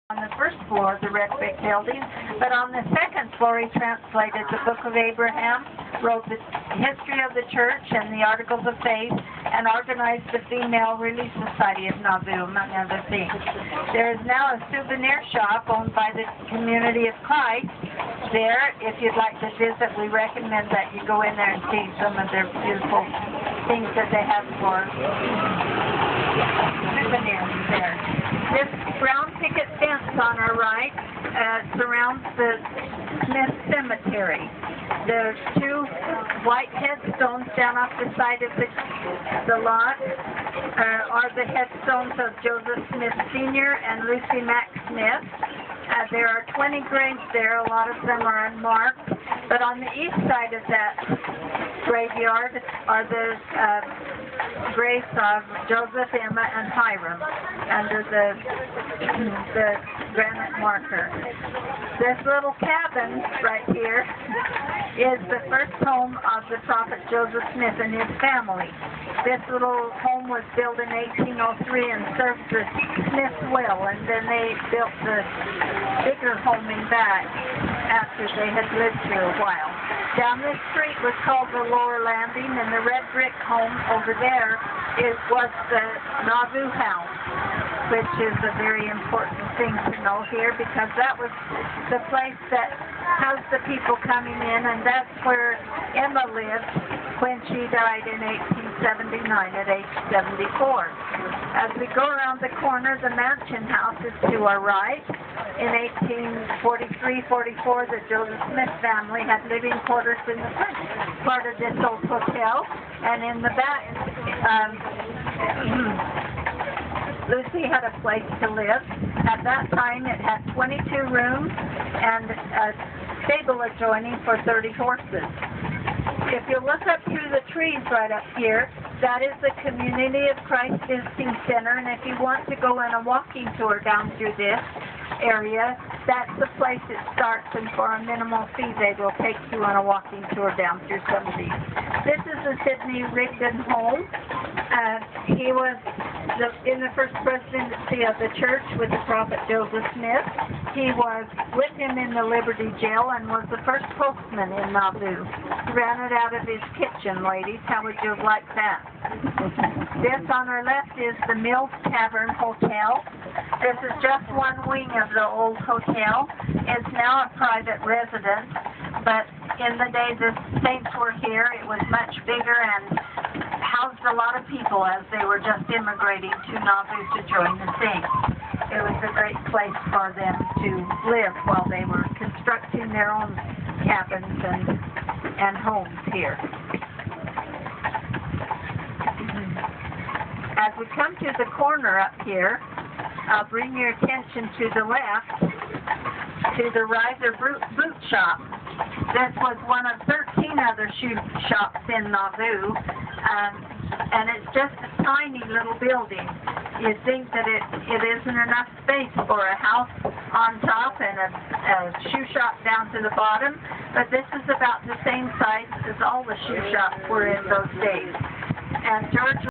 on the first floor of the red brick building, but on the second floor he translated the Book of Abraham, wrote the history of the church and the Articles of Faith, and organized the Female Relief Society of Nauvoo, among other things. There is now a souvenir shop owned by the Community of Christ there. If you'd like to visit, we recommend that you go in there and see some of their beautiful things that they have for souvenirs there. This brown picket fence on our right surrounds the Smith Cemetery. There's two white headstones down off the side of the lot are the headstones of Joseph Smith Sr. and Lucy Mack Smith. There are 20 graves there. A lot of them are unmarked. But on the east side of that graveyard are the graves of Joseph, Emma, and Hiram under the granite marker. This little cabin right here is the first home of the prophet Joseph Smith and his family. This little home was built in 1803 and served the Smiths well, and then they built the bigger home in back after they had lived here a while. Down this street was called the Lower Landing, and the red brick home over there was the Nauvoo House, which is a very important thing to know here because that was the place that housed the people coming in, and that's where Emma lived when she died in 1879 at age 74. As we go around the corner, the mansion house is to our right. In 1843-44, the Joseph Smith family had living quarters in the front part of this old hotel, and in the back, Lucy had a place to live. At that time, it had 22 rooms and a stable adjoining for 30 horses. If you look up through the trees right up here, that is the Community of Christ Visiting Center, and if you want to go on a walking tour down through this area, that's the place it starts, and for a minimal fee they will take you on a walking tour down through some of these. This is the Sidney Rigdon home. He was in the first presidency of the church with the prophet Joseph Smith. He was with him in the Liberty Jail and was the first postman in Nauvoo. He ran it out of his kitchen, ladies. How would you have liked that? This on our left is the Mills Tavern Hotel. This is just one wing of the old hotel. It's now a private residence, but in the day the saints were here, it was much bigger and housed a lot of people as they were just immigrating to Nauvoo to join the saints. It was a great place for them to live while they were constructing their own cabins and homes here. As we come to the corner up here, I'll bring your attention to the left, to the Riser Boot Shop. This was one of 13 other shoe shops in Nauvoo, and it's just a tiny little building. You'd think that it isn't enough space for a house on top and a shoe shop down to the bottom, but this is about the same size as all the shoe shops were in those days. And George